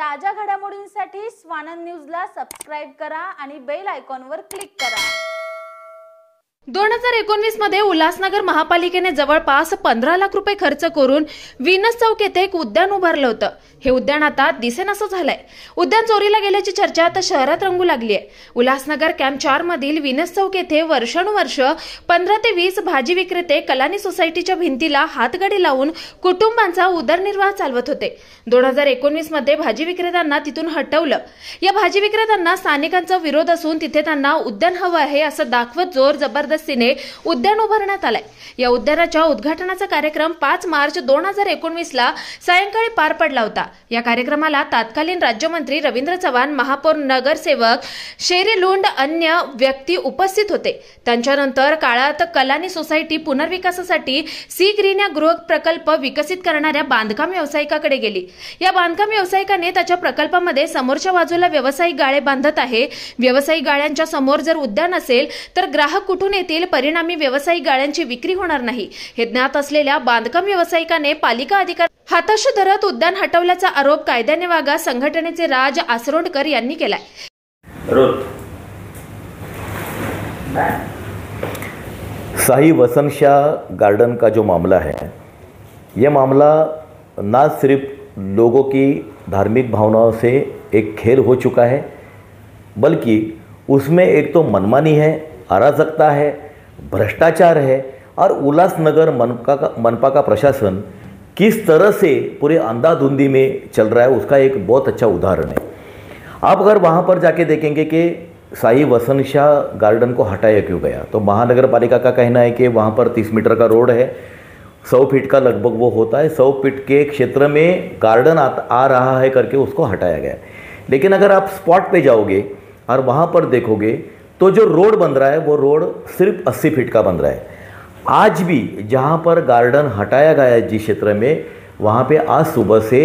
ताज्या घडामोडींसाठी स्वानंद न्यूजला सबस्क्राइब करा आणि बेल आयकॉनवर क्लिक करा। 2019 मध्ये उल्हासनगर महापालिकेने जवळपास 15 लाख रुपये खर्च करून विनस चौक येथे एक उद्यान उभारलं होतं। हे उद्यान आता दिसेनासं झालंय। उद्यान चोरीला गेल्याची चर्चा आता शहरात रंगू लागली आहे। उल्हासनगर कॅम्प 4 मधील विनस चौक येथे वर्षानुवर्ष 15 ते 20 भाजी विक्रेते कलानी सोसायटीच्या भिंतीला हातगाडी लावून कुटुंबांचा उदरनिर्वाह चालवत होते। 2019 मध्ये भाजी विक्रेत्यांना तिथून हटवलं। या भाजी विक्रेत्यांना स्थानिकांचा विरोध असून तिथे त्यांना उद्यान हवं आहे असं दाखवत जोर जबरदस्तीने उद्यान उभारण्यात आलंय। या उद्यानाच्या उद्घाटनाचा कार्यक्रम 5 मार्च 2019 ला सायंकाळी पार पडला होता। या कार्यक्रमाला तत्कालीन राज्यमंत्री रवींद्र चव्हाण, महापौर, नगरसेवक शेरी लुंड अन्य व्यक्ती उपस्थित होते। त्यांच्यानंतर काळात कलानी सोसायटी पुनर्विकासासाठी सी ग्रीन या गृह प्रकल्प विकसित करणाऱ्या बांधकाम व्यावसायिकाकडे गेली। या बांधकाम व्यावसायिकाने त्याच्या प्रकल्पामध्ये समोरच्या बाजूला व्यावसायिक गाळे बांधत आहे। व्यावसायिक गाळ्यांच्या समोर जर उद्यान असेल तर ग्राहक कुठून येतील, परिणामी व्यावसायिक गाळ्यांची विक्री होणार नाही। हे ज्ञात असलेल्या बांधकाम व्यावसायिकाने पालिका अधिकारी हाताशी धरत उद्यान हटवल्याचा आरोप कायद्याने वागा संघटनेचे राज आसरोडकर यांनी केलाय। शाही वसन शाह गार्डन का जो मामला है, ये मामला ना सिर्फ लोगों की धार्मिक भावनाओं से एक खेल हो चुका है, बल्कि उसमें एक तो मनमानी है, अराजकता है, भ्रष्टाचार है और उल्लासनगर मनपा का प्रशासन किस तरह से पूरे अंधाधुंधी में चल रहा है उसका एक बहुत अच्छा उदाहरण है। आप अगर वहाँ पर जाके देखेंगे कि शाही वसन शाह गार्डन को हटाया क्यों गया, तो महानगर पालिका का कहना है कि वहाँ पर 30 मीटर का रोड है, 100 फीट का लगभग वो होता है, 100 फीट के क्षेत्र में गार्डन आ रहा है करके उसको हटाया गया। लेकिन अगर आप स्पॉट पे जाओगे और वहाँ पर देखोगे तो जो रोड बन रहा है वो रोड सिर्फ 80 फीट का बन रहा है। आज भी जहाँ पर गार्डन हटाया गया है जिस क्षेत्र में, वहाँ पे आज सुबह से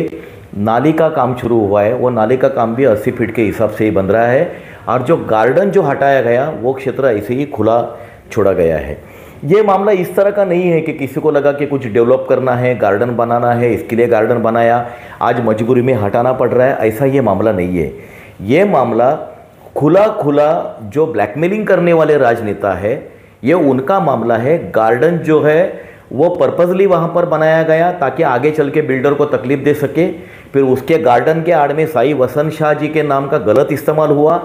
नाली का काम शुरू हुआ है। वो नाली का काम भी 80 फीट के हिसाब से ही बन रहा है और जो गार्डन जो हटाया गया वो क्षेत्र ऐसे ही खुला छोड़ा गया है। ये मामला इस तरह का नहीं है कि किसी को लगा कि कुछ डेवलप करना है, गार्डन बनाना है, इसके लिए गार्डन बनाया, आज मजबूरी में हटाना पड़ रहा है, ऐसा ये मामला नहीं है। ये मामला खुला खुला जो ब्लैकमेलिंग करने वाले राजनेता है, ये उनका मामला है। गार्डन जो है वो पर्पजली वहाँ पर बनाया गया ताकि आगे चल के बिल्डर को तकलीफ दे सके। फिर उसके गार्डन के आड़ में शाही वसन शाह जी के नाम का गलत इस्तेमाल हुआ,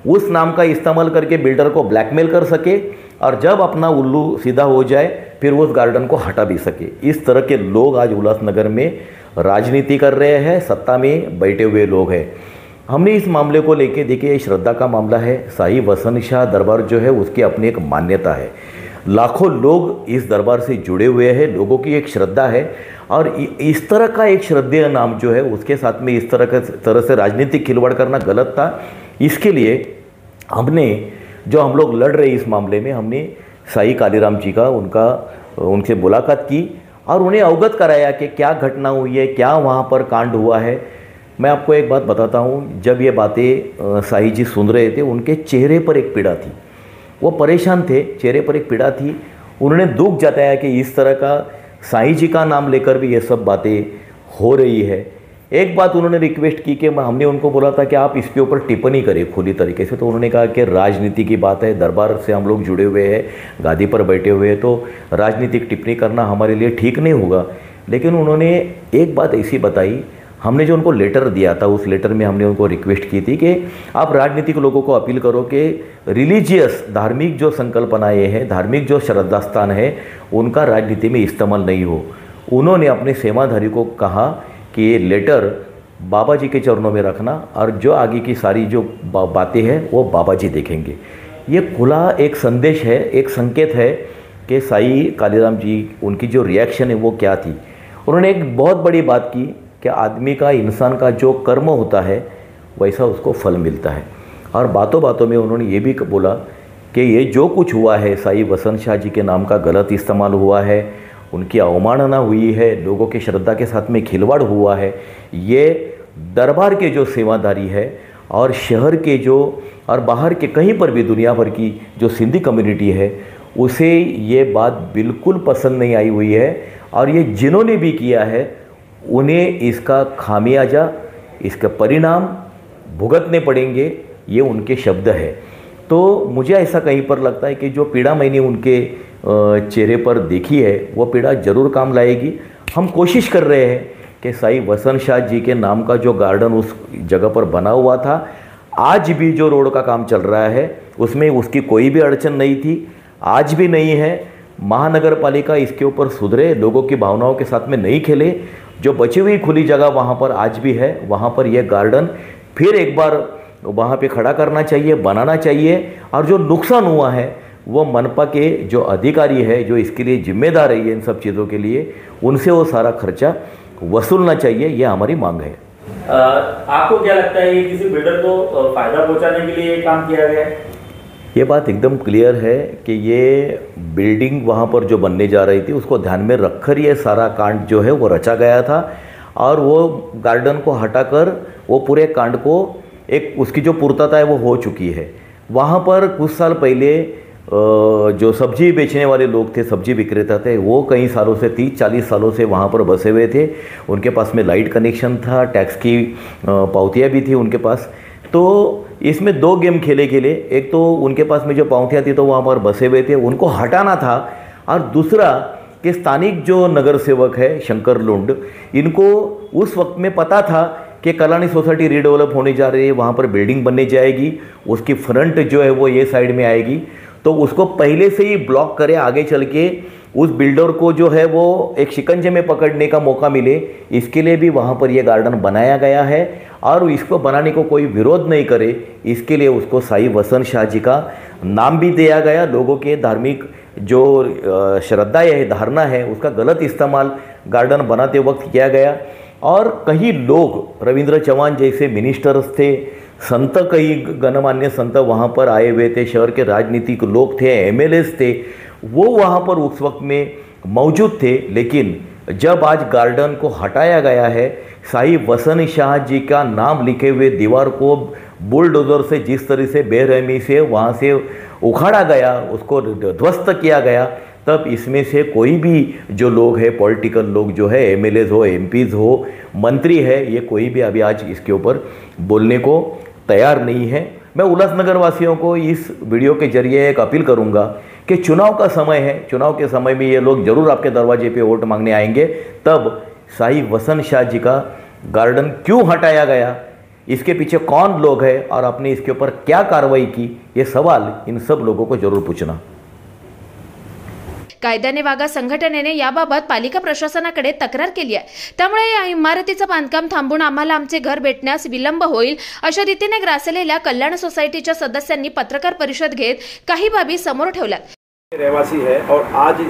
उस नाम का इस्तेमाल करके बिल्डर को ब्लैकमेल कर सके और जब अपना उल्लू सीधा हो जाए फिर उस गार्डन को हटा भी सके। इस तरह के लोग आज उल्लासनगर में राजनीति कर रहे हैं, सत्ता में बैठे हुए लोग हैं। हमने इस मामले को लेके देखिए, श्रद्धा का मामला है। शाही वसन शाह दरबार जो है उसकी अपनी एक मान्यता है, लाखों लोग इस दरबार से जुड़े हुए हैं, लोगों की एक श्रद्धा है और इस तरह का एक श्रद्धेय नाम जो है उसके साथ में इस तरह से राजनीतिक खिलवाड़ करना गलत था। इसके लिए हमने जो हम लोग लड़ रहे इस मामले में, हमने साई कालीराम जी का उनसे मुलाकात की और उन्हें अवगत कराया कि क्या घटना हुई है, क्या वहाँ पर कांड हुआ है। मैं आपको एक बात बताता हूँ, जब ये बातें साई जी सुन रहे थे उनके चेहरे पर एक पीड़ा थी, वो परेशान थे, चेहरे पर एक पीड़ा थी। उन्होंने दुख जताया कि इस तरह का साई जी का नाम लेकर भी ये सब बातें हो रही है। एक बात उन्होंने रिक्वेस्ट की कि हमने उनको बोला था कि आप इसके ऊपर टिप्पणी करें खुली तरीके से, तो उन्होंने कहा कि राजनीति की बात है, दरबार से हम लोग जुड़े हुए हैं, गादी पर बैठे हुए हैं, तो राजनीतिक टिप्पणी करना हमारे लिए ठीक नहीं होगा। लेकिन उन्होंने एक बात ऐसी बताई, हमने जो उनको लेटर दिया था उस लेटर में हमने उनको रिक्वेस्ट की थी कि आप राजनीतिक लोगों को अपील करो कि रिलीजियस धार्मिक जो संकल्पनाएँ हैं, धार्मिक जो श्रद्धा स्थान है, उनका राजनीति में इस्तेमाल नहीं हो। उन्होंने अपने सेवाधारी को कहा कि ये लेटर बाबा जी के चरणों में रखना और जो आगे की सारी जो बातें हैं वो बाबा जी देखेंगे। ये खुला एक संदेश है, एक संकेत है कि साई कालीराम जी उनकी जो रिएक्शन है वो क्या थी। उन्होंने एक बहुत बड़ी बात की कि आदमी का, इंसान का जो कर्म होता है वैसा उसको फल मिलता है। और बातों बातों में उन्होंने ये भी बोला कि ये जो कुछ हुआ है, साई वसन शाह जी के नाम का गलत इस्तेमाल हुआ है, उनकी अवमानना हुई है, लोगों की श्रद्धा के साथ में खिलवाड़ हुआ है, ये दरबार के जो सेवादारी है और शहर के जो और बाहर के कहीं पर भी दुनिया भर की जो सिंधी कम्युनिटी है उसे ये बात बिल्कुल पसंद नहीं आई हुई है। और ये जिन्होंने भी किया है उन्हें इसका खामियाजा इसका परिणाम भुगतने पड़ेंगे, ये उनके शब्द है। तो मुझे ऐसा कहीं पर लगता है कि जो पीड़ा मैंने उनके चेहरे पर देखी है वो पीड़ा ज़रूर काम लाएगी। हम कोशिश कर रहे हैं कि साई वसंत शाह जी के नाम का जो गार्डन उस जगह पर बना हुआ था, आज भी जो रोड का काम चल रहा है उसमें उसकी कोई भी अड़चन नहीं थी, आज भी नहीं है। महानगर पालिका इसके ऊपर सुधरे, लोगों की भावनाओं के साथ में नहीं खेले। जो बची हुई खुली जगह वहाँ पर आज भी है, वहाँ पर यह गार्डन फिर एक बार वहाँ पे खड़ा करना चाहिए, बनाना चाहिए। और जो नुकसान हुआ है वो मनपा के जो अधिकारी है, जो इसके लिए जिम्मेदार है इन सब चीज़ों के लिए, उनसे वो सारा खर्चा वसूलना चाहिए, ये हमारी मांग है। आपको क्या लगता है ये किसी बिल्डर को फायदा पहुंचाने के लिए ये काम किया गया है? ये बात एकदम क्लियर है कि ये बिल्डिंग वहाँ पर जो बनने जा रही थी उसको ध्यान में रखकर ये सारा कांड जो है वो रचा गया था। और वो गार्डन को हटाकर वो पूरे कांड को एक उसकी जो पूर्तता है वो हो चुकी है। वहाँ पर कुछ साल पहले जो सब्जी बेचने वाले लोग थे, सब्जी विक्रेता थे, वो कई सालों से 30-40 सालों से वहाँ पर बसे हुए थे। उनके पास में लाइट कनेक्शन था, टैक्स की पावतियाँ भी थी उनके पास। तो इसमें दो गेम खेले। एक तो उनके पास में जो पावतियाँ थी तो वहाँ पर बसे हुए थे, उनको हटाना था। और दूसरा कि स्थानिक जो नगर सेवक है शंकर लुंड, इनको उस वक्त में पता था कि कलानी सोसाइटी रीडेवलप होने जा रही है, वहाँ पर बिल्डिंग बनने जाएगी, उसकी फ्रंट जो है वो ये साइड में आएगी, तो उसको पहले से ही ब्लॉक करे, आगे चल के उस बिल्डर को जो है वो एक शिकंजे में पकड़ने का मौका मिले, इसके लिए भी वहाँ पर ये गार्डन बनाया गया है। और इसको बनाने को कोई विरोध नहीं करे, इसके लिए उसको साई वसंत शाह जी का नाम भी दिया गया। लोगों के धार्मिक जो श्रद्धा है, धारणा है, उसका गलत इस्तेमाल गार्डन बनाते वक्त किया गया। और कई लोग, रविंद्र चौहान जैसे मिनिस्टर्स थे, संत, कई गणमान्य संत वहाँ पर आए हुए थे, शहर के राजनीतिक लोग थे, एमएलएस थे, वो वहाँ पर उस वक्त में मौजूद थे। लेकिन जब आज गार्डन को हटाया गया है, साई वसंत शाह जी का नाम लिखे हुए दीवार को बुलडोजर से जिस तरह से बेरहमी से वहाँ से उखाड़ा गया, उसको ध्वस्त किया गया, तब इसमें से कोई भी जो लोग हैं, पॉलिटिकल लोग जो है, एमएलएज हो, एमपीज हो, मंत्री है, ये कोई भी अभी आज इसके ऊपर बोलने को तैयार नहीं है। मैं उल्लासनगर वासियों को इस वीडियो के जरिए एक अपील करूंगा कि चुनाव का समय है, चुनाव के समय में ये लोग जरूर आपके दरवाजे पे वोट मांगने आएंगे। तब साई वसंत शाह जी का गार्डन क्यों हटाया गया, इसके पीछे कौन लोग हैं और आपने इसके ऊपर क्या कार्रवाई की, ये सवाल इन सब लोगों को जरूर पूछना। कायद्याने वागा संघटनेने याबाबत पालिका प्रशासनाकडे तक्रार केली आहे। त्यामुळे या इमारतीचं बांधकाम थांबून आम्हाला आमचे घर भेटण्यास विलंब होईल अशा रीतीने ग्रासलेल्या कल्याण सोसायटीच्या सदस्यांनी पत्रकार परिषद घेत काही बाबी समोर ठेवल्यात। रहवासी है और आज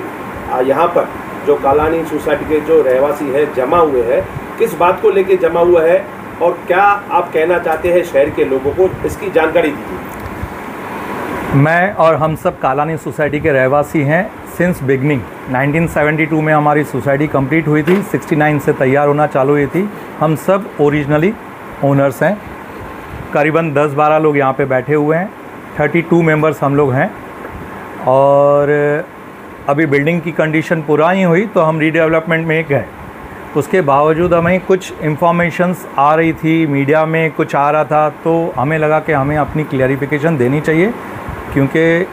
यहाँ पर जो कालानी सोसाइटी के जो रहवासी है जमा हुए हैं, किस बात को लेके जमा हुआ है और क्या आप कहना चाहते हैं शहर के लोगों को, इसकी जानकारी दीजिए। मैं और हम सब कालानी सोसाइटी के रहवासी हैं। सिंस बिगनिंग 1972 में हमारी सोसाइटी कंप्लीट हुई थी, 69 से तैयार होना चालू हुई थी। हम सब ओरिजिनली ओनर्स हैं। करीबन 10-12 लोग यहाँ पे बैठे हुए हैं, 32 मेंबर्स हम लोग हैं। और अभी बिल्डिंग की कंडीशन पुरानी हुई तो हम रीडेवलपमेंट में गए। उसके बावजूद हमें कुछ इंफॉर्मेशंस आ रही थी, मीडिया में कुछ आ रहा था, तो हमें लगा कि हमें अपनी क्लैरिफिकेशन देनी चाहिए, क्योंकि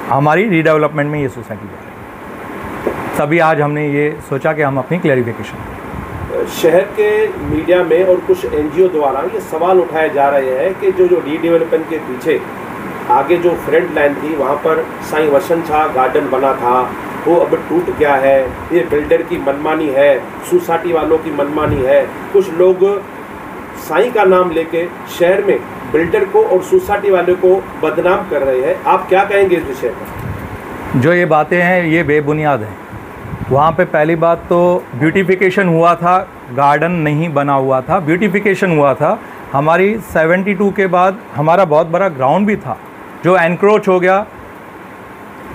हमारी रीडेवलपमेंट में ये सोसाइटी है। तभी आज हमने ये सोचा कि हम अपनी क्लैरिफिकेशन। शहर के मीडिया में और कुछ एनजीओ द्वारा ये सवाल उठाए जा रहे हैं कि जो रीडेवलपमेंट के पीछे आगे जो फ्रंट लाइन थी वहाँ पर साई वसंत शाह गार्डन बना था, वो अब टूट गया है। ये बिल्डर की मनमानी है, सोसाइटी वालों की मनमानी है। कुछ लोग साई का नाम लेके शहर में बिल्डर को और सोसाइटी वाले को बदनाम कर रहे हैं। आप क्या कहेंगे इस विषय पर? जो ये बातें हैं ये बेबुनियाद हैं। वहाँ पे पहली बात तो ब्यूटिफिकेशन हुआ था, गार्डन नहीं बना हुआ था, ब्यूटिफिकेशन हुआ था। हमारी 72 के बाद हमारा बहुत बड़ा ग्राउंड भी था जो एनक्रोच हो गया,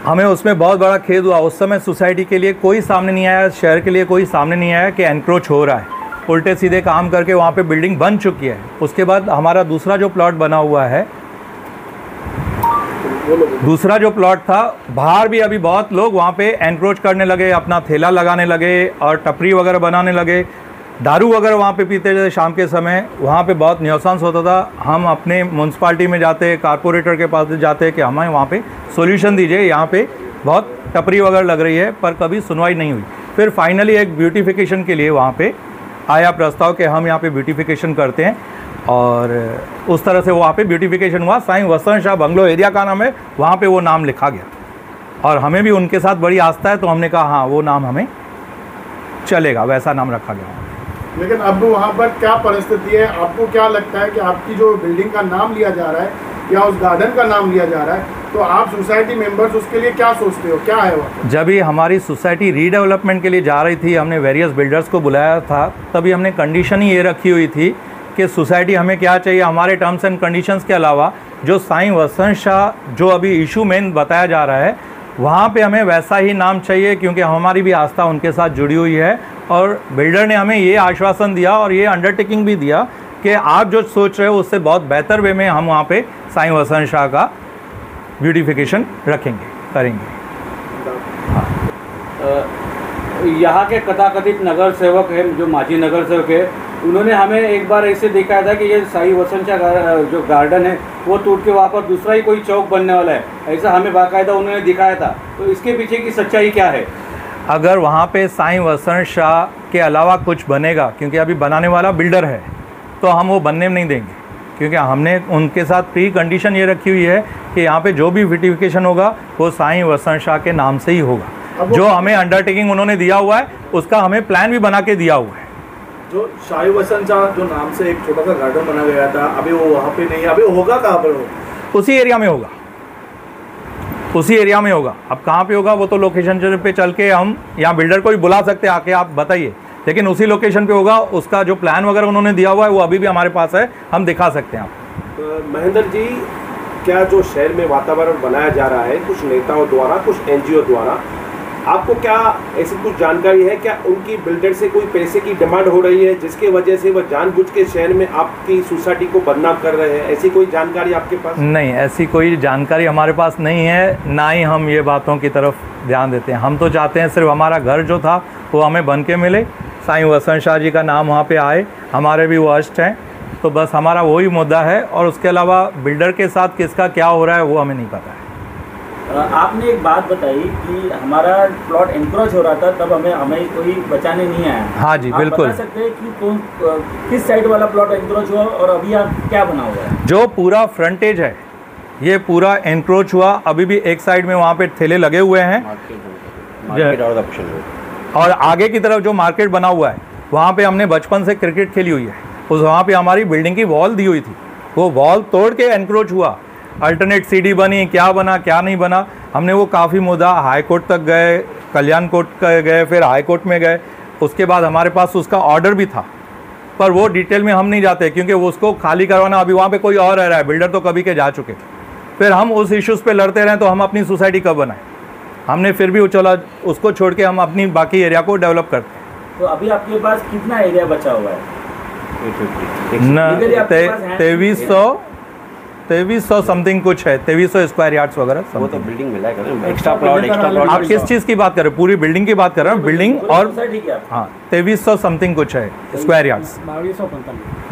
हमें उसमें बहुत बड़ा खेद हुआ। उस समय सोसाइटी के लिए कोई सामने नहीं आया, शहर के लिए कोई सामने नहीं आया कि एनक्रोच हो रहा है। उल्टे सीधे काम करके वहाँ पे बिल्डिंग बन चुकी है। उसके बाद हमारा दूसरा जो प्लॉट बना हुआ है, दूसरा जो प्लॉट था, बाहर भी अभी बहुत लोग वहाँ पे एनक्रोच करने लगे, अपना ठेला लगाने लगे और टपरी वगैरह बनाने लगे। दारू वगैरह वहाँ पे पीते थे शाम के समय, वहाँ पे बहुत न्यूसेंस होता था। हम अपने म्यूनसिपाल्टी में जाते, कारपोरेटर के पास जाते कि हमें वहाँ पे सॉल्यूशन दीजिए, यहाँ पे बहुत टपरी वगैरह लग रही है, पर कभी सुनवाई नहीं हुई। फिर फाइनली एक ब्यूटिफिकेशन के लिए वहाँ पे आया प्रस्ताव कि हम यहाँ पे ब्यूटिफिकेशन करते हैं, और उस तरह से वहाँ पे ब्यूटिफिकेशन हुआ। साईं वसंत शाह बंगलो एरिया का नाम है, वहाँ पे वो नाम लिखा गया, और हमें भी उनके साथ बड़ी आस्था है, तो हमने कहा हाँ वो नाम हमें चलेगा, वैसा नाम रखा गया। लेकिन अब वहाँ पर क्या परिस्थिति है, आपको क्या लगता है कि आपकी जो बिल्डिंग का नाम लिया जा रहा है या उस गार्डन का नाम लिया जा रहा है, तो आप सोसाइटी मेंबर्स उसके लिए क्या सोचते हो, क्या है वो? जब ही हमारी सोसाइटी रीडेवलपमेंट के लिए जा रही थी, हमने वेरियस बिल्डर्स को बुलाया था, तभी हमने कंडीशन ही ये रखी हुई थी कि सोसाइटी हमें क्या चाहिए, हमारे टर्म्स एंड कंडीशंस के अलावा जो साईं वसंत शाह जो अभी इशू मेन बताया जा रहा है, वहाँ पे हमें वैसा ही नाम चाहिए, क्योंकि हमारी भी आस्था उनके साथ जुड़ी हुई है। और बिल्डर ने हमें ये आश्वासन दिया और ये अंडरटेकिंग भी दिया कि आप जो सोच रहे हो उससे बहुत बेहतर वे में हम वहाँ पे साईं वसंत शाह का ब्यूटिफिकेशन रखेंगे, करेंगे। यहाँ के कथाकथित नगर सेवक हैं, जो माजी नगर सेवक है, उन्होंने हमें एक बार ऐसे दिखाया था कि ये साईं वसंत शाह जो गार्डन है वो टूट के वहाँ पर दूसरा ही कोई चौक बनने वाला है, ऐसा हमें बाकायदा उन्होंने दिखाया था। तो इसके पीछे की सच्चाई क्या है? अगर वहाँ पे साईं वसंत शाह के अलावा कुछ बनेगा, क्योंकि अभी बनाने वाला बिल्डर है, तो हम वो बनने नहीं देंगे, क्योंकि हमने उनके साथ प्री कंडीशन ये रखी हुई है कि यहाँ पे जो भी ब्यूटिफिकेशन होगा वो साईं वसंत शाह के नाम से ही होगा। जो हमें अंडरटेकिंग उन्होंने दिया हुआ है उसका हमें प्लान भी बना के दिया हुआ है। जो साईं वसंत शाह जो नाम से एक छोटा सा गार्डन बना गया था, अभी वो वहाँ पे नहीं है, अभी होगा कहाँ पर? वो उसी एरिया में होगा, उसी एरिया में होगा। अब कहाँ पे होगा वो तो लोकेशन पे चल के हम यहाँ बिल्डर को भी बुला सकते हैं, आके आप बताइए, लेकिन उसी लोकेशन पे होगा। उसका जो प्लान वगैरह उन्होंने दिया हुआ है वो अभी भी हमारे पास है, हम दिखा सकते हैं आप। महेंद्र जी, क्या जो शहर में वातावरण बनाया जा रहा है कुछ नेताओं द्वारा, कुछ एनजीओ द्वारा, आपको क्या ऐसी कुछ जानकारी है? क्या उनकी बिल्डर से कोई पैसे की डिमांड हो रही है जिसके वजह से वह जानबूझ के शहर में आपकी सोसाइटी को बदनाम कर रहे हैं? ऐसी कोई जानकारी आपके पास? नहीं, ऐसी कोई जानकारी हमारे पास नहीं है, ना ही हम ये बातों की तरफ ध्यान देते हैं। हम तो चाहते हैं सिर्फ हमारा घर जो था वो हमें बन के मिले, साईं वसंत शाह जी का नाम वहाँ पे आए, हमारे भी वो अष्ट हैं, तो बस हमारा वही मुद्दा है। और उसके अलावा बिल्डर के साथ किसका क्या हो रहा है वो हमें नहीं पता है। आपने एक बात बताई कि हमारा प्लॉट एनक्रोच हो रहा था, तब हमें कोई बचाने नहीं आया। हाँ जी, बिल्कुल। आप बता सकते हैं कि किस साइड वाला प्लॉट एनक्रोच हुआ और अभी आप क्या बना हुआ है? जो पूरा फ्रंटेज है ये पूरा एनक्रोच हुआ। अभी भी एक साइड में वहाँ पे ठेले लगे हुए हैं, और आगे की तरफ जो मार्केट बना हुआ है वहाँ पे हमने बचपन से क्रिकेट खेली हुई है। उस वहाँ पे हमारी बिल्डिंग की वॉल दी हुई थी, वो वॉल तोड़ के एनक्रोच हुआ। अल्टरनेट सीडी बनी, क्या बना क्या नहीं बना, हमने वो काफ़ी मुद्दा हाई कोर्ट तक गए, कल्याण कोर्ट गए, फिर हाई कोर्ट में गए। उसके बाद हमारे पास उसका ऑर्डर भी था, पर वो डिटेल में हम नहीं जाते, क्योंकि वो उसको खाली करवाना, अभी वहाँ पे कोई और रह रहा है, बिल्डर तो कभी के जा चुके। फिर हम उस इश्यूज़ पे लड़ते रहे, तो हम अपनी सोसाइटी कब बनाए? हमने फिर भी वो चला, उसको छोड़ के हम अपनी बाकी एरिया को डेवलप करते हैं। तो अभी आपके पास कितना एरिया बचा हुआ है? 2300 समथिंग कुछ है, 2300 स्क्वायर यार्ड्स वगैरह। वो तो बिल्डिंग मिला है, एक्स्ट्रा प्लॉट। आप किस चीज़ की बात कर रहे हैं? पूरी बिल्डिंग की बात कर रहे हैं? बिल्डिंग और हाँ 2300 समथिंग कुछ है square yards,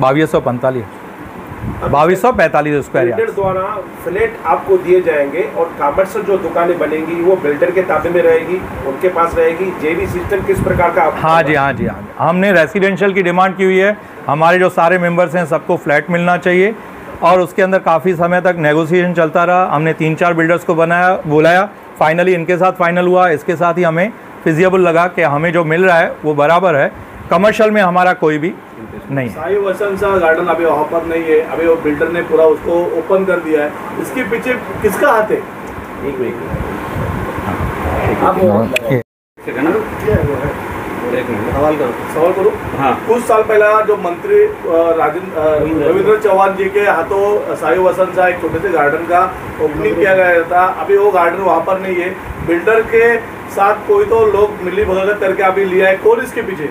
2245 square builder yards. द्वारा फ्लैट आपको दिए जाएंगे और कमर्शियल जो दुकानें बनेंगी वो बिल्डर के ताबे में रहेगी, उनके पास रहेगी। जेबी सिस्टम किस प्रकार का? हाँ जी, हाँ जी, हाँ जी। हमने रेसिडेंशियल की डिमांड की हुई है, हमारे जो सारे मेंबर्स हैं सबको फ्लैट मिलना चाहिए, और उसके अंदर काफ़ी समय तक नेगोशिएशन चलता रहा। हमने 3-4 बिल्डर्स को बुलाया, फाइनली इनके साथ फाइनल हुआ। इसके साथ ही हमें फिजिबल लगा कि हमें जो मिल रहा है वो बराबर है, कमर्शियल में हमारा कोई भी नहीं। साईं वसंत शाह गार्डन अभी वहाँ पर नहीं है, अभी वो बिल्डर ने पूरा उसको ओपन कर दिया है। इसके पीछे किसका हाथ है? एक मिनट सवाल करो। हाँ, कुछ साल पहला जो मंत्री रविंद्र चौहान जी के हाथों साईं वसंत शाह एक छोटे से गार्डन का ओपनिंग किया गया था। अभी वो गार्डन वहाँ पर नहीं है, बिल्डर के साथ कोई तो लोग मिली भगत करके अभी लिया है। कौन इसके पीछे?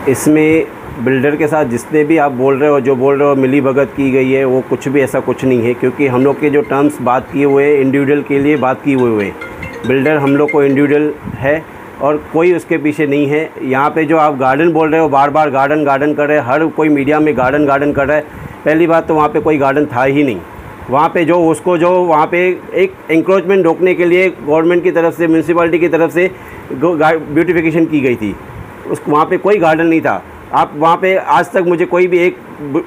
इसमें बिल्डर के साथ जितने भी आप बोल रहे हो, जो बोल रहे हो मिली भगत की गई है, वो कुछ भी ऐसा कुछ नहीं है, क्योंकि हम लोग के जो टर्म्स बात किए हुए हैं इंडिविजुअल के लिए बात किए हुए हैं। बिल्डर हम लोग को इंडिविजुअल है, और कोई उसके पीछे नहीं है। यहाँ पे जो आप गार्डन बोल रहे हो, बार बार गार्डन गार्डन कर रहे हैं, हर कोई मीडिया में गार्डन गार्डन कर रहा है। पहली बात तो वहाँ पे कोई गार्डन था ही नहीं। वहाँ पे जो उसको जो वहाँ पे एक इंक्रोचमेंट रोकने के लिए गवर्नमेंट की तरफ से, म्यूनसिपैलिटी की तरफ से ब्यूटिफिकेशन की गई थी। उसको वहाँ पे कोई गार्डन नहीं था। आप वहाँ पे आज तक मुझे कोई भी एक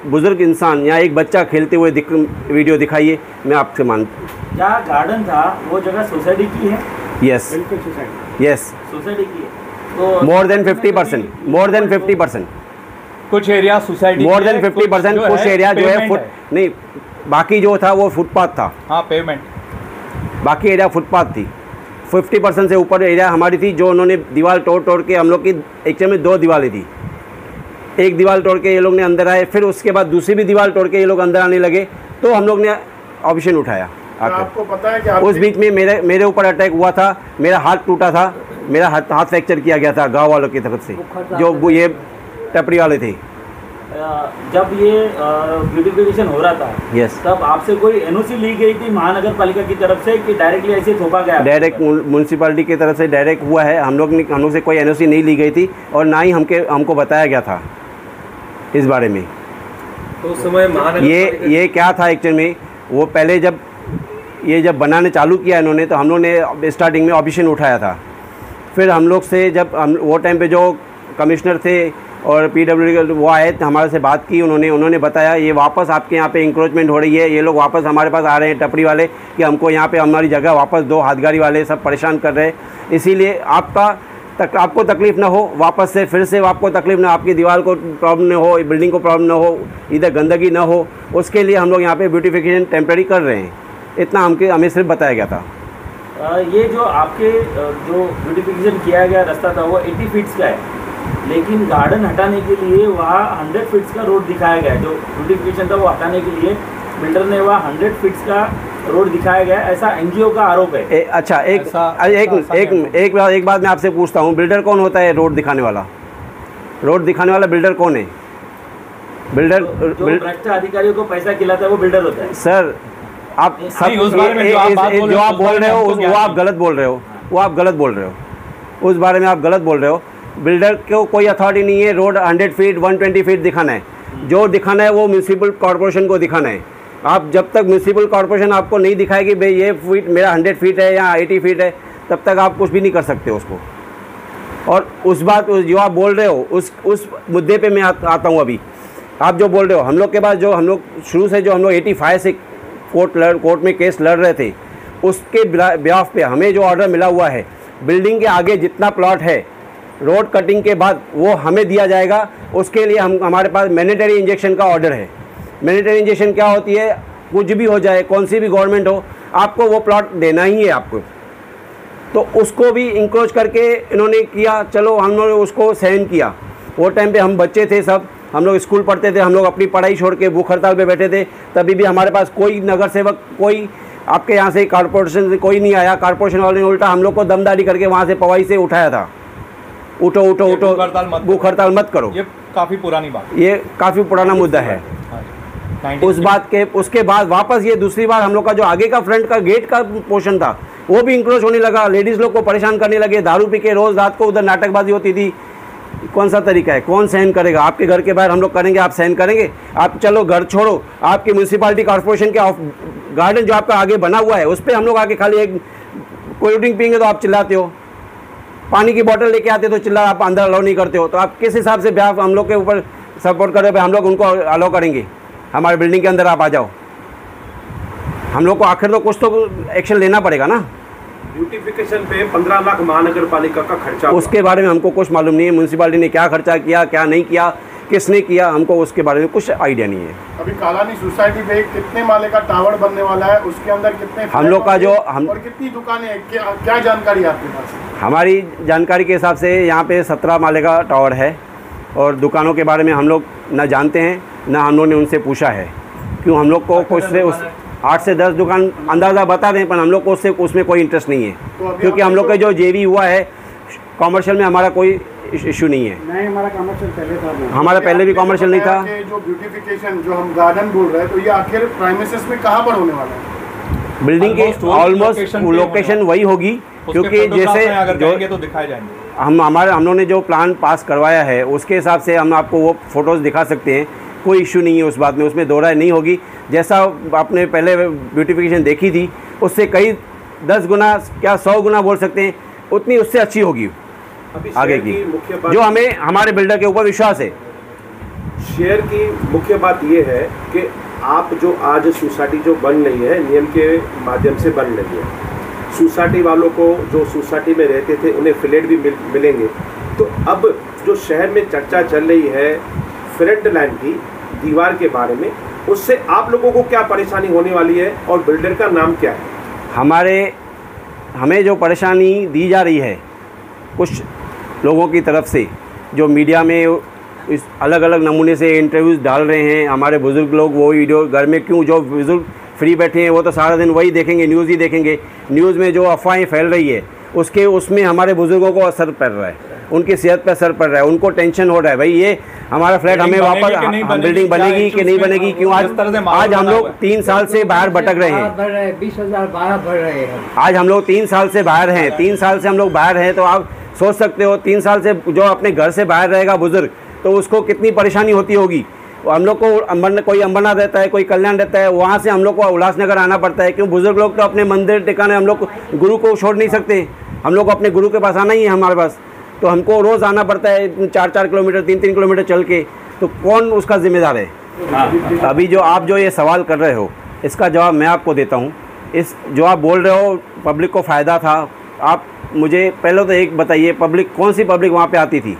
बुज़ुर्ग इंसान या एक बच्चा खेलते हुए वीडियो दिखाइए, मैं आपसे मानता। क्या गार्डन था वो जगह सोसाइटी की है? यस, यस, सोसाइटी की है। तो मोर देन 50%, मोर देन 50%, कुछ एरिया सोसाइटी, मोर देन 50%, कुछ एरिया जो है फुट नहीं, बाकी जो था वो फुटपाथ था। हाँ, पेमेंट, बाकी एरिया फुटपाथ थी। 50% से ऊपर एरिया हमारी थी, जो उन्होंने दीवार तोड़ तोड़ के, हम लोग की एक्चुअल में 2 दीवारें थी। एक दीवार तोड़ के ये लोग ने अंदर आए, फिर उसके बाद दूसरी भी दीवार तोड़ के ये लोग अंदर आने लगे, तो हम लोग ने ऑप्शन उठाया। आपको पता है कि उस बीच में मेरे ऊपर अटैक हुआ था, मेरा हाथ टूटा था, मेरा हाथ फ्रैक्चर किया गया था गांव वालों की तरफ से, जो ये टपरी वाले थे। जब ये ब्यूटिफिकेशन हो रहा था, यस, तब आपसे कोई एनओसी ली गई थी महानगर पालिका की तरफ से कि डायरेक्टली ऐसे थोपा गया? डायरेक्ट म्यूनसिपैलिटी की तरफ से डायरेक्ट हुआ है। हम लोग से कोई एनओसी नहीं ली गई थी और ना ही हमको बताया गया था इस बारे में। तो उस समय ये क्या था एक्चुअल में, वो पहले जब बनाने चालू किया इन्होंने, तो हम लोग ने स्टार्टिंग में ऑब्जेक्शन उठाया था। फिर हम लोग से जब हम वो टाइम पे जो कमिश्नर थे और PWD वो आए, हमारे से बात की, उन्होंने बताया ये वापस आपके यहाँ पे इंक्रोचमेंट हो रही है, ये लोग वापस हमारे पास आ रहे हैं टपरी वाले, कि हमको यहाँ पे हमारी जगह वापस दो, हाथगाड़ी वाले सब परेशान कर रहे हैं, इसीलिए आपको तकलीफ़ ना हो, वापस से फिर से आपको तकलीफ़ ना, आपकी दीवार को प्रॉब्लम ना हो, बिल्डिंग को प्रॉब्लम ना हो, इधर गंदगी ना हो, उसके लिए हम लोग यहाँ पे ब्यूटिफिकेशन टेम्प्रेरी कर रहे हैं। इतना हमें सिर्फ बताया गया था। ये जो आपके जो ब्यूटिफिकेशन किया गया रास्ता था वो 80 फीट्स का है, लेकिन गार्डन हटाने के लिए वहाँ 100 फीट्स का रोड दिखाया गया है। जो ब्यूटिफिकेशन था वो हटाने के लिए बिल्डर ने वहाँ 100 फीट्स का रोड दिखाया गया, ऐसा एनजीओ का आरोप है। अच्छा, एक बात मैं आपसे पूछता हूँ, बिल्डर कौन होता है? रोड दिखाने वाला बिल्डर कौन है? बिल्डर जो भ्रष्ट अधिकारियों को पैसा खिलाता है वो बिल्डर होता है। सर, आप सब जो आप बोल रहे हो वो आप गलत बोल रहे हो, उस बारे में आप गलत बोल रहे हो। बिल्डर को कोई अथॉरिटी नहीं है रोड 100 फीट 120 फीट दिखाना है। जो दिखाना है वो म्यूनसिपल कॉर्पोरेशन को दिखाना है। आप जब तक म्यूनसिपल कॉर्पोरेशन आपको नहीं दिखाएगी भाई ये फीट मेरा 100 फीट है या 80 फीट है, तब तक आप कुछ भी नहीं कर सकते उसको। और उस बात जो आप बोल रहे हो उस मुद्दे पे मैं आता हूँ। अभी आप जो बोल रहे हो, हम लोग के पास जो हम लोग शुरू से जो हम लोग 85 से कोर्ट में केस लड़ रहे थे, उसके ब्याफ पे हमें जो ऑर्डर मिला हुआ है, बिल्डिंग के आगे जितना प्लॉट है रोड कटिंग के बाद वो हमें दिया जाएगा। उसके लिए हमारे पास मैंडेटरी इंजेक्शन का ऑर्डर है। मैंडेटरी इंजेक्शन क्या होती है? कुछ भी हो जाए, कौन सी भी गवर्नमेंट हो, आपको वो प्लॉट देना ही है आपको। तो उसको भी इंक्रोच करके इन्होंने किया। चलो हम लोग उसको सहन किया। वो टाइम पे हम बच्चे थे, सब हम लोग स्कूल पढ़ते थे, हम लोग अपनी पढ़ाई छोड़ के भूख हड़ताल पे बैठे थे। तभी भी हमारे पास कोई नगर सेवक, कोई आपके यहाँ से कॉर्पोरेशन से कोई नहीं आया। कॉर्पोरेशन वाले ने उल्टा हम लोग को दमदारी करके वहाँ से पवाई से उठाया था, उठो भूख हड़ताल मत करो। ये काफ़ी पुरानी बात, ये काफ़ी पुराना मुद्दा है। उस बात के उसके बाद वापस ये दूसरी बार हम लोग का जो आगे का फ्रंट का गेट का पोर्शन था वो भी इंक्रोच होने लगा। लेडीज़ लोग को परेशान करने लगे, दारू पी के रोज़ रात को उधर नाटकबाजी होती थी। कौन सा तरीका है? कौन सहन करेगा? आपके घर के बाहर हम लोग करेंगे, आप सहन करेंगे? आप चलो घर छोड़ो, आपकी म्यूनसिपालिटी कॉर्पोरेशन के गार्डन जो आपका आगे बना हुआ है उस पर हम लोग आके खाली एक कोल्ड ड्रिंक पियेंगे तो आप चिल्लाते हो, पानी की बोतल लेके आते तो चिल्ला, आप अंदर अलाउ नहीं करते हो। तो आप किस हिसाब से ब्याह हम लोग के ऊपर सपोर्ट कर रहे हो? हम लोग उनको अलाउ करेंगे? हमारे बिल्डिंग के अंदर आप आ जाओ, हम लोग को आखिर तो कुछ तो एक्शन लेना पड़ेगा ना। ब्यूटिफिकेशन पे 15 लाख महानगर पालिका का खर्चा, उसके बारे में हमको कुछ मालूम नहीं है। म्यूनसिपालिटी ने क्या खर्चा किया, क्या नहीं किया, किसने किया, हमको उसके बारे में कुछ आइडिया नहीं है। अभी कालानी सोसाइटी पे कितने माले का टावर बनने वाला है, उसके अंदर कितने हम लोग का जो और कितनी दुकानें हैं, क्या जानकारी आपके पास? हमारी जानकारी के हिसाब से यहाँ पे 17 माले का टावर है और दुकानों के बारे में हम लोग ना जानते हैं ना हम लोग ने उनसे पूछा है। क्यों? हम लोग को कुछ से 8 से 10 दुकान अंदाज़ा बता दें, पर हम लोग को उसमें कोई इंटरेस्ट नहीं है। क्योंकि हम लोग का जो जेवी हुआ है कॉमर्शियल में हमारा कोई इशू नहीं है। नहीं, हमारा कॉमर्शियल पहले था। हमारा पहले भी कॉमर्शियल नहीं था। जो ब्यूटिफिकेशन जो हम गार्डन बोल रहे हैं, तो ये आखिर प्राइमिसेस में कहाँ पर होने वाला है? बिल्डिंग की ऑलमोस्ट लोकेशन वही होगी, क्योंकि जैसे अगर कहेंगे तो दिखाए जाएंगे। हम लोगों ने जो प्लान पास करवाया है उसके हिसाब से हम आपको वो फ़ोटोज़ दिखा सकते हैं, कोई इशू नहीं है उस बात में, उसमें दो राय नहीं होगी। जैसा आपने पहले ब्यूटिफिकेशन देखी थी उससे कई 10 गुना क्या 100 गुना बोल सकते हैं, उतनी उससे अच्छी होगी आगे की, जो हमें हमारे बिल्डर के ऊपर विश्वास है। शेयर की मुख्य बात ये है कि आप जो आज सोसाइटी जो बन रही है नियम के माध्यम से बन रही है, सोसाइटी वालों को जो सोसाइटी में रहते थे उन्हें फ्लैट भी मिलेंगे। तो अब जो शहर में चर्चा चल रही है फ्रंट लाइन की दीवार के बारे में, उससे आप लोगों को क्या परेशानी होने वाली है और बिल्डर का नाम क्या है? हमें जो परेशानी दी जा रही है कुछ लोगों की तरफ से, जो मीडिया में इस अलग अलग नमूने से इंटरव्यूज़ डाल रहे हैं, हमारे बुज़ुर्ग लोग वो वीडियो घर में क्यों, जो बुज़ुर्ग फ्री बैठे हैं वो तो सारा दिन वही देखेंगे, न्यूज़ ही देखेंगे। न्यूज़ में जो अफवाहें फैल रही है उसमें हमारे बुज़ुर्गों को असर पड़ रहा है, उनकी सेहत पर असर पड़ रहा है, उनको टेंशन हो रहा है भाई ये हमारा फ्लैट हमें वापस बिल्डिंग बनेगी कि नहीं बनेगी, क्यों आज हम लोग 3 साल से बाहर भटक रहे हैं, 20,012 बढ़ रहे हैं। आज हम लोग 3 साल से बाहर हैं, 3 साल से हम लोग बाहर हैं, तो आप सोच सकते हो 3 साल से जो अपने घर से बाहर रहेगा बुज़ुर्ग तो उसको कितनी परेशानी होती होगी। हम लोग को कोई अंबरनाथ रहता है, कोई कल्याण रहता है, वहाँ से हम लोग को उल्लासनगर आना पड़ता है, क्यों बुज़ुर्ग लोग तो अपने मंदिर टिकाने, हम लोग गुरु को छोड़ नहीं सकते, हम लोग को अपने गुरु के पास आना ही है हमारे पास, तो हमको रोज़ आना पड़ता है 4-4 किलोमीटर 3-3 किलोमीटर चल के, तो कौन उसका जिम्मेदार है? अभी जो आप ये सवाल कर रहे हो इसका जवाब मैं आपको देता हूँ। इस जो आप बोल रहे हो पब्लिक को फ़ायदा था, आप मुझे पहले तो एक बताइए पब्लिक कौन सी पब्लिक वहाँ पे आती थी?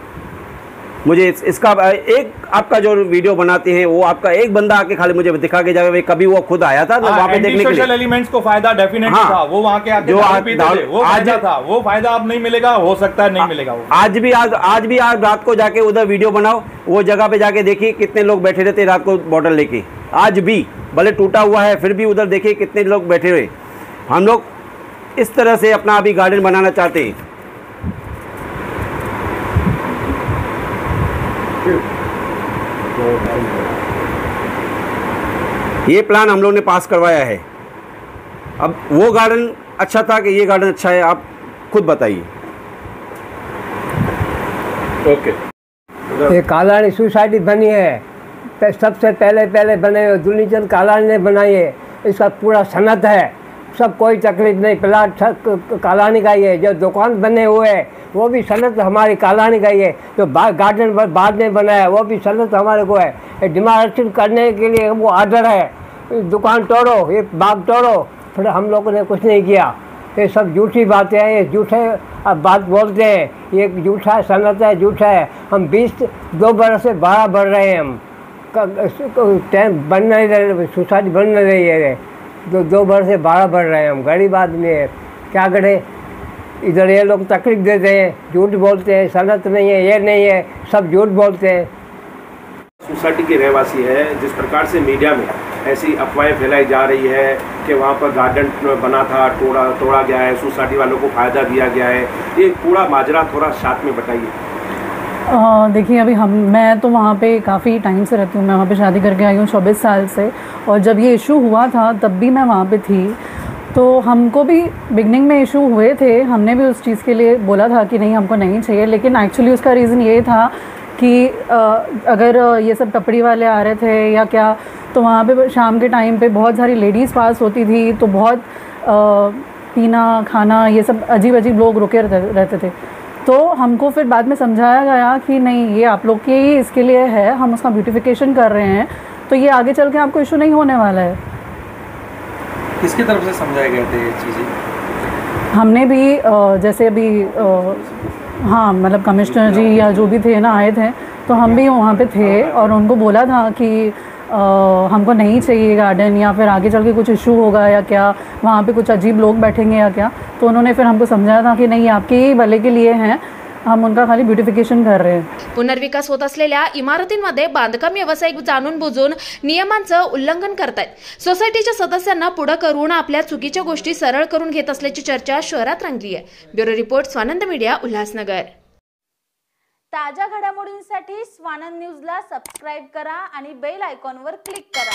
मुझे इसका एक आपका जो वीडियो बनाते हैं वो आपका एक बंदा आके खाली मुझे दिखा के जाए, कभी वो खुद आया था वहाँ पे देखने के लिए। सोशल एलिमेंट्स को फायदा डेफिनेटली था, वो वहाँ के आके पीते थे, वो फायदा था, वो फायदा अब नहीं मिलेगा, हो सकता है नहीं मिलेगा वो। आज भी आप रात को जाके उधर वीडियो बनाओ, वो जगह पे जाके देखिए कितने लोग बैठे रहते रात को बॉटल लेके, आज भी भले टूटा हुआ है फिर भी उधर देखिए कितने लोग बैठे हुए। हम लोग इस तरह से अपना अभी गार्डन बनाना चाहते हैं। ये प्लान हम लोग ने पास करवाया है, अब वो गार्डन अच्छा था कि ये गार्डन अच्छा है, आप खुद बताइए। ओके, ये कालानी सोसाइटी बनी है, सबसे पहले बने हुए दुलीचंद कालानी ने बनाई है, इसका पूरा सनत है, सब कोई तकलीफ नहीं, प्लाट कालानी का ही है, जो दुकान बने हुए हैं वो भी सनत हमारी कालानी का ही है, जो गार्डन बाद में बनाया है वो भी सनत हमारे को है। डिमार्केशन करने के लिए वो आर्डर है, दुकान तोड़ो, ये बाग तोड़ो, फिर हम लोगों ने कुछ नहीं किया। ये सब झूठी बातें हैं, ये झूठे अब बात बोलते हैं, ये झूठा है, सनत है, झूठा है। हम 2 बरस से 12 बढ़ रहे हैं, हम टाइम बन नहीं रहे, सोसाइटी बन नहीं रही है, 2 बरस से 12 बढ़ रहे हैं। हम गरीब आदमी है, क्या करें, इधर ये लोग तकलीफ देते हैं, झूठ बोलते हैं, सनत नहीं है, ये नहीं है, सब झूठ बोलते हैं। सोसाइटी के रहवासी है, जिस प्रकार से मीडिया में ऐसी अफवाहें फैलाई जा रही है कि वहाँ पर गार्डन बना था, तोड़ा गया है, सोसाइटी वालों को फ़ायदा दिया गया है, ये पूरा माजरा थोड़ा साथ में बताइए। देखिए अभी मैं तो वहाँ पे काफ़ी टाइम से रहती हूँ, मैं वहाँ पे शादी करके आई हूँ 24 साल से, और जब ये इशू हुआ था तब भी मैं वहाँ पे थी, तो हमको भी बिगनिंग में इशू हुए थे, हमने भी उस चीज़ के लिए बोला था कि नहीं हमको नहीं चाहिए, लेकिन एक्चुअली उसका रीज़न ये था कि अगर ये सब टपड़ी वाले आ रहे थे या क्या, तो वहाँ पे शाम के टाइम पे बहुत सारी लेडीज़ पास होती थी, तो बहुत पीना खाना ये सब अजीब लोग रुके रहते थे। तो हमको फिर बाद में समझाया गया कि नहीं ये आप लोग के ही इसके लिए है, हम उसका ब्यूटिफिकेशन कर रहे हैं, तो ये आगे चल के आपको इशू नहीं होने वाला है। किसकी तरफ से समझाए गए थे ये चीज़ें? हमने भी जैसे अभी हाँ मतलब कमिश्नर जी या जो भी थे ना आए थे, तो हम भी वहाँ पे थे और उनको बोला था कि हमको नहीं चाहिए गार्डन, या फिर आगे चल के कुछ इशू होगा या क्या, वहाँ पे कुछ अजीब लोग बैठेंगे या क्या, तो उन्होंने फिर हमको समझाया था की नाही आपके ही भले के लिए हैं, हम उनका खाली ब्युटिफिकेशन कर रहे हैं। पुनर्विकास होत असलेल्या इमारतींमध्ये बांधकाम व्यावसायिक जाणून बुजून नियमांचं उल्लंघन करतायत। सोसायटीच्या सदस्यांना पुढे करून आपल्या चुकीच्या गोष्टी सरळ करून घेत असल्याची चर्चा शहरात रंगली आहे। Bureau report Swanand media, Ulhasnagar. ताज्या घडामोडींसाठी स्वानंद न्यूजला सबस्क्राइब करा आणि बेल आयकॉनवर क्लिक करा।